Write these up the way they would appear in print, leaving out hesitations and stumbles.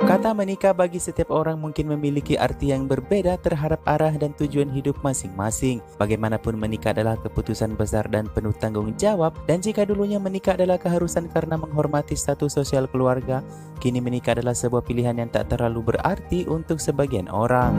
Kata menikah bagi setiap orang mungkin memiliki arti yang berbeda terhadap arah dan tujuan hidup masing-masing. Bagaimanapun menikah adalah keputusan besar dan penuh tanggung jawab, dan jika dulunya menikah adalah keharusan karena menghormati status sosial keluarga, kini menikah adalah sebuah pilihan yang tak terlalu berarti untuk sebagian orang.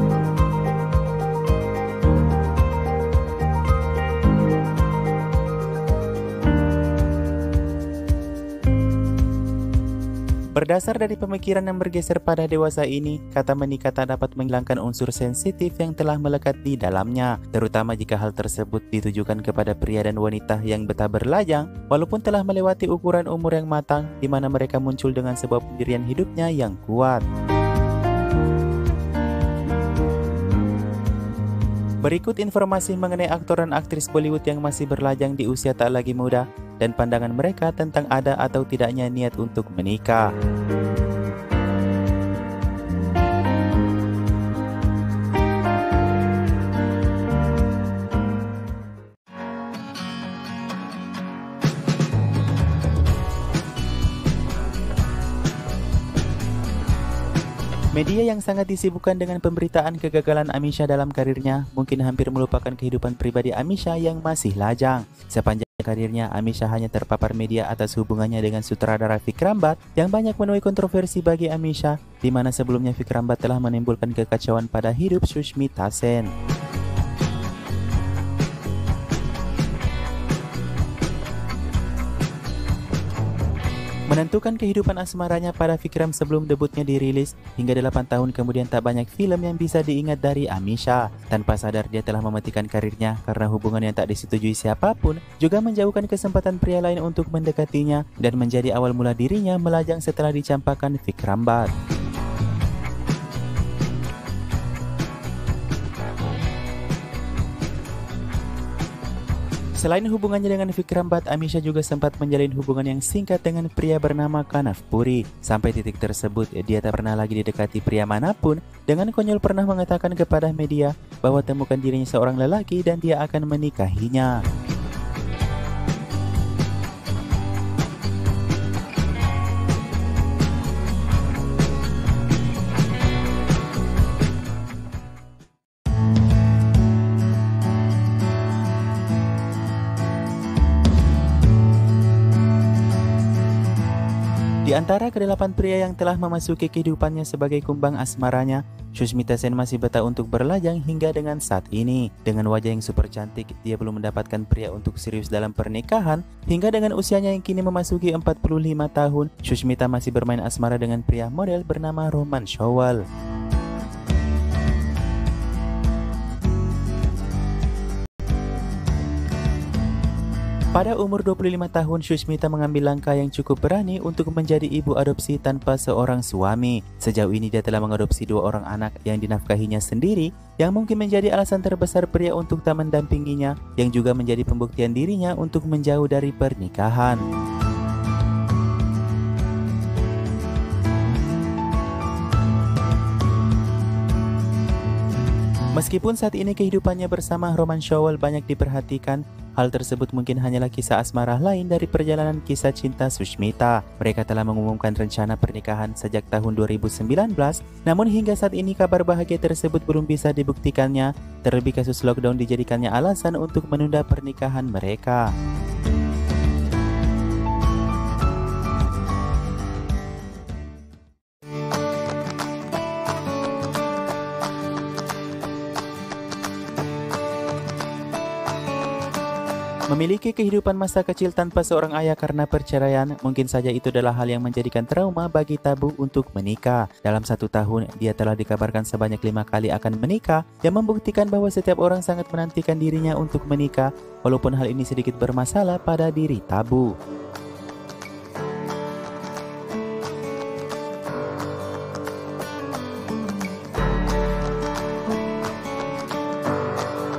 Berdasar dari pemikiran yang bergeser pada dewasa ini, kata menikah tak dapat menghilangkan unsur sensitif yang telah melekat di dalamnya, terutama jika hal tersebut ditujukan kepada pria dan wanita yang betah berlajang, walaupun telah melewati ukuran umur yang matang, di mana mereka muncul dengan sebuah pendirian hidupnya yang kuat. Berikut informasi mengenai aktor dan aktris Bollywood yang masih berlajang di usia tak lagi muda dan pandangan mereka tentang ada atau tidaknya niat untuk menikah. Media yang sangat disibukkan dengan pemberitaan kegagalan Amisha dalam karirnya mungkin hampir melupakan kehidupan pribadi Amisha yang masih lajang. Sepanjang karirnya, Amisha hanya terpapar media atas hubungannya dengan sutradara Vikram Bath yang banyak menuai kontroversi bagi Amisha, di mana sebelumnya Vikram Bath telah menimbulkan kekacauan pada hidup Sushmita Sen. Menentukan kehidupan asmaranya pada Vikram sebelum debutnya dirilis, hingga 8 tahun kemudian tak banyak film yang bisa diingat dari Amisha. Tanpa sadar dia telah mematikan karirnya karena hubungan yang tak disetujui siapapun juga menjauhkan kesempatan pria lain untuk mendekatinya dan menjadi awal mula dirinya melajang setelah dicampakkan Vikram Bath. Selain hubungannya dengan Vikram Bath, Amisha juga sempat menjalin hubungan yang singkat dengan pria bernama Kanav Puri. Sampai titik tersebut, dia tak pernah lagi didekati pria manapun, dengan konyol pernah mengatakan kepada media bahwa temukan dirinya seorang lelaki dan dia akan menikahinya. Di antara ke-8 pria yang telah memasuki kehidupannya sebagai kumbang asmaranya, Sushmita Sen masih betah untuk berlajang hingga dengan saat ini. Dengan wajah yang super cantik, dia belum mendapatkan pria untuk serius dalam pernikahan. Hingga dengan usianya yang kini memasuki 45 tahun, Sushmita masih bermain asmara dengan pria model bernama Roman Showal. Pada umur 25 tahun, Sushmita mengambil langkah yang cukup berani untuk menjadi ibu adopsi tanpa seorang suami. Sejauh ini dia telah mengadopsi 2 orang anak yang dinafkahinya sendiri, yang mungkin menjadi alasan terbesar pria untuk tak mendampinginya, yang juga menjadi pembuktian dirinya untuk menjauh dari pernikahan. Meskipun saat ini kehidupannya bersama Roman Showal banyak diperhatikan, hal tersebut mungkin hanyalah kisah asmara lain dari perjalanan kisah cinta Sushmita. Mereka telah mengumumkan rencana pernikahan sejak tahun 2019, namun hingga saat ini kabar bahagia tersebut belum bisa dibuktikannya, terlebih kasus lockdown dijadikannya alasan untuk menunda pernikahan mereka. Memiliki kehidupan masa kecil tanpa seorang ayah karena perceraian, mungkin saja itu adalah hal yang menjadikan trauma bagi Tabu untuk menikah. Dalam 1 tahun, dia telah dikabarkan sebanyak 5 kali akan menikah, yang membuktikan bahwa setiap orang sangat menantikan dirinya untuk menikah, walaupun hal ini sedikit bermasalah pada diri Tabu.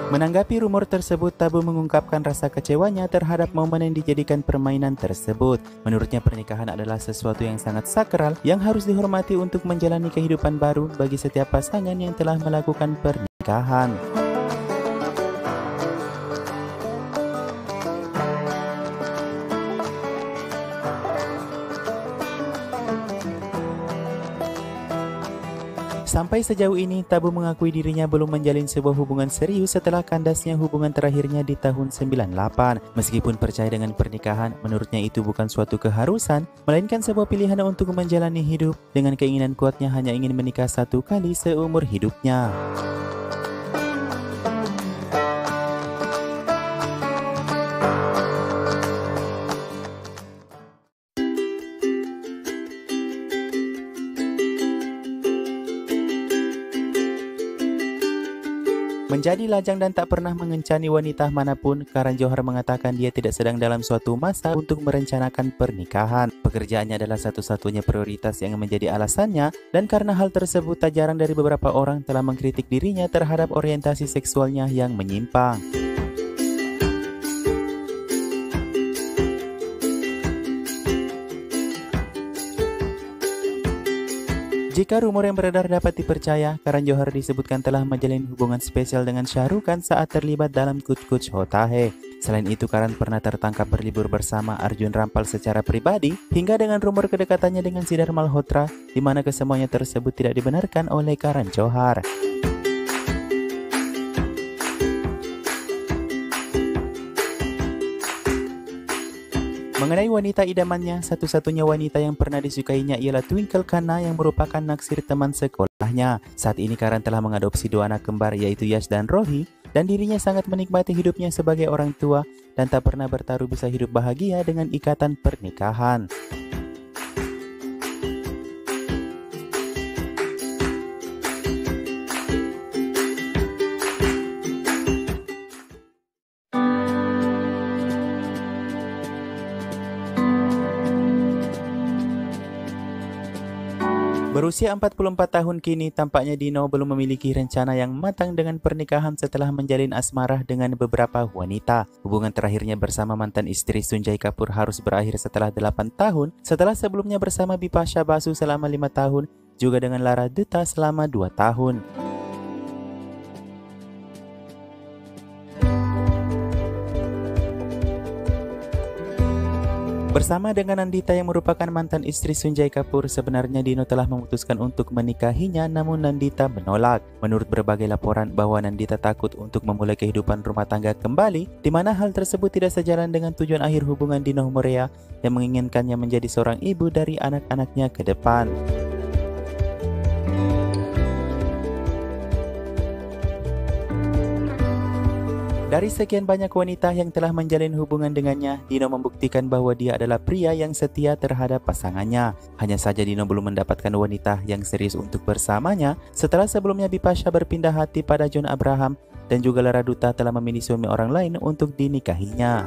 Menanggapi rumor tersebut, Tabu mengungkapkan rasa kecewanya terhadap momen yang dijadikan permainan tersebut. Menurutnya pernikahan adalah sesuatu yang sangat sakral yang harus dihormati untuk menjalani kehidupan baru bagi setiap pasangan yang telah melakukan pernikahan. Sampai sejauh ini, Tabu mengakui dirinya belum menjalin sebuah hubungan serius setelah kandasnya hubungan terakhirnya di tahun 98. Meskipun percaya dengan pernikahan, menurutnya itu bukan suatu keharusan, melainkan sebuah pilihan untuk menjalani hidup dengan keinginan kuatnya hanya ingin menikah satu kali seumur hidupnya. Menjadi lajang dan tak pernah mengencani wanita manapun, Karan Johar mengatakan dia tidak sedang dalam suatu masa untuk merencanakan pernikahan. Pekerjaannya adalah satu-satunya prioritas yang menjadi alasannya, dan karena hal tersebut tak jarang dari beberapa orang telah mengkritik dirinya terhadap orientasi seksualnya yang menyimpang. Jika rumor yang beredar dapat dipercaya, Karan Johar disebutkan telah menjalin hubungan spesial dengan Shah Rukh Khan saat terlibat dalam Kuch Kuch Hota Hai. Selain itu, Karan pernah tertangkap berlibur bersama Arjun Rampal secara pribadi, hingga dengan rumor kedekatannya dengan Siddharth Malhotra, di mana kesemuanya tersebut tidak dibenarkan oleh Karan Johar. Mengenai wanita idamannya, satu-satunya wanita yang pernah disukainya ialah Twinkle Khanna yang merupakan naksir teman sekolahnya. Saat ini Karan telah mengadopsi dua anak kembar yaitu Yash dan Rohi, dan dirinya sangat menikmati hidupnya sebagai orang tua dan tak pernah bertaruh bisa hidup bahagia dengan ikatan pernikahan. Berusia 44 tahun kini, tampaknya Dino belum memiliki rencana yang matang dengan pernikahan setelah menjalin asmara dengan beberapa wanita. Hubungan terakhirnya bersama mantan istri Sunjay Kapoor harus berakhir setelah 8 tahun, setelah sebelumnya bersama Bipasha Basu selama 5 tahun, juga dengan Lara Dutta selama 2 tahun. Bersama dengan Nandita yang merupakan mantan istri Sunjay Kapoor, sebenarnya Dino telah memutuskan untuk menikahinya, namun Nandita menolak. Menurut berbagai laporan bahwa Nandita takut untuk memulai kehidupan rumah tangga kembali, di mana hal tersebut tidak sejalan dengan tujuan akhir hubungan Dino Morea yang menginginkannya menjadi seorang ibu dari anak-anaknya ke depan. Dari sekian banyak wanita yang telah menjalin hubungan dengannya, Dino membuktikan bahwa dia adalah pria yang setia terhadap pasangannya. Hanya saja Dino belum mendapatkan wanita yang serius untuk bersamanya setelah sebelumnya Bipasha berpindah hati pada John Abraham dan juga Lara Dutta telah memilih suami orang lain untuk dinikahinya.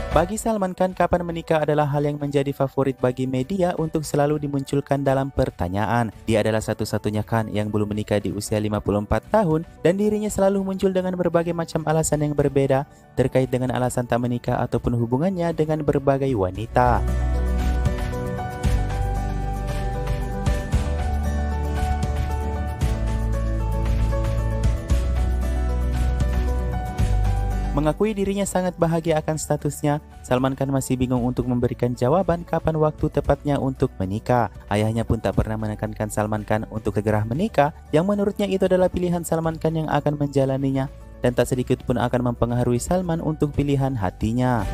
Bagi Salman Khan, kapan menikah adalah hal yang menjadi favorit bagi media untuk selalu dimunculkan dalam pertanyaan. Dia adalah satu-satunya Khan yang belum menikah di usia 54 tahun dan dirinya selalu muncul dengan berbagai macam alasan yang berbeda terkait dengan alasan tak menikah ataupun hubungannya dengan berbagai wanita. Mengakui dirinya sangat bahagia akan statusnya, Salman Khan masih bingung untuk memberikan jawaban kapan waktu tepatnya untuk menikah. Ayahnya pun tak pernah menekankan Salman Khan untuk segera menikah, yang menurutnya itu adalah pilihan Salman Khan yang akan menjalaninya, dan tak sedikit pun akan mempengaruhi Salman untuk pilihan hatinya.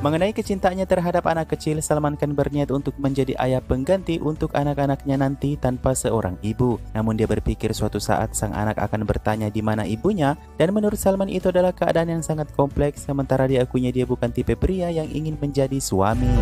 Mengenai kecintaannya terhadap anak kecil, Salman Khan berniat untuk menjadi ayah pengganti untuk anak-anaknya nanti tanpa seorang ibu. Namun dia berpikir suatu saat sang anak akan bertanya di mana ibunya, dan menurut Salman itu adalah keadaan yang sangat kompleks, sementara diakuinya dia bukan tipe pria yang ingin menjadi suami.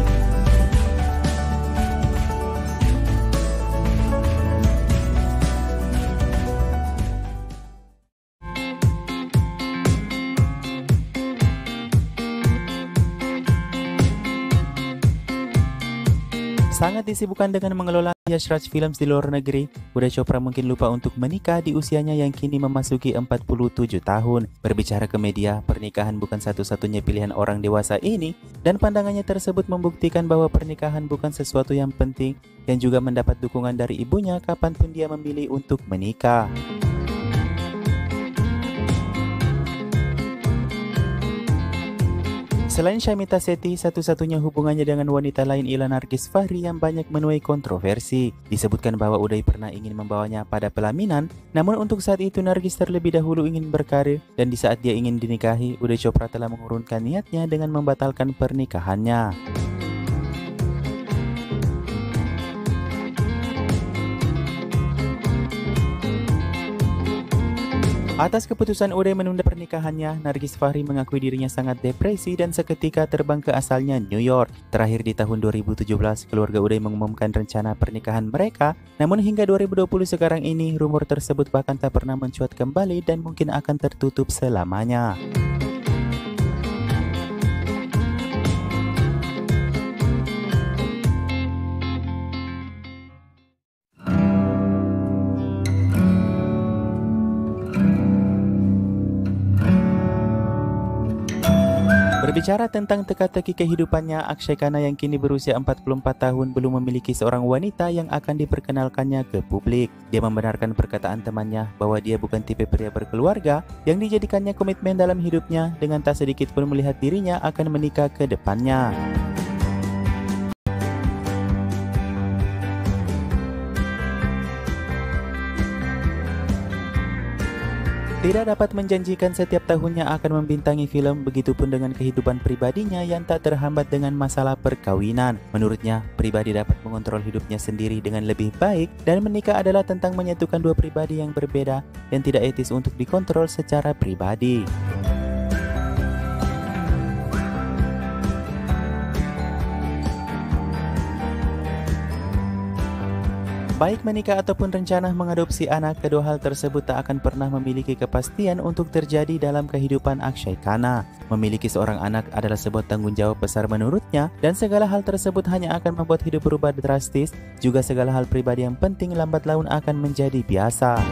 Sangat disibukkan dengan mengelola Yash Raj Films di luar negeri, Uday Chopra mungkin lupa untuk menikah di usianya yang kini memasuki 47 tahun. Berbicara ke media, pernikahan bukan satu-satunya pilihan orang dewasa ini, dan pandangannya tersebut membuktikan bahwa pernikahan bukan sesuatu yang penting, dan juga mendapat dukungan dari ibunya kapanpun dia memilih untuk menikah. Selain Shamita Sethi, satu-satunya hubungannya dengan wanita lain ialah Nargis Fahri yang banyak menuai kontroversi. Disebutkan bahwa Uday pernah ingin membawanya pada pelaminan, namun untuk saat itu Nargis terlebih dahulu ingin berkarir, dan di saat dia ingin dinikahi, Uday Chopra telah mengurungkan niatnya dengan membatalkan pernikahannya. Atas keputusan Uday menunda pernikahannya, Nargis Fahri mengakui dirinya sangat depresi dan seketika terbang ke asalnya New York. Terakhir di tahun 2017, keluarga Uday mengumumkan rencana pernikahan mereka, namun hingga 2020 sekarang ini, rumor tersebut bahkan tak pernah mencuat kembali dan mungkin akan tertutup selamanya. Berbicara tentang teka-teki kehidupannya, Akshay Khanna yang kini berusia 44 tahun belum memiliki seorang wanita yang akan diperkenalkannya ke publik. Dia membenarkan perkataan temannya bahwa dia bukan tipe pria berkeluarga yang dijadikannya komitmen dalam hidupnya, dengan tak sedikit pun melihat dirinya akan menikah ke depannya. Tidak dapat menjanjikan setiap tahunnya akan membintangi film, begitupun dengan kehidupan pribadinya yang tak terhambat dengan masalah perkawinan. Menurutnya, pribadi dapat mengontrol hidupnya sendiri dengan lebih baik, dan menikah adalah tentang menyatukan dua pribadi yang berbeda dan tidak etis untuk dikontrol secara pribadi. Baik menikah ataupun rencana mengadopsi anak, kedua hal tersebut tak akan pernah memiliki kepastian untuk terjadi dalam kehidupan Akshay Khanna. Memiliki seorang anak adalah sebuah tanggung jawab besar menurutnya, dan segala hal tersebut hanya akan membuat hidup berubah drastis. Juga segala hal pribadi yang penting lambat laun akan menjadi biasa.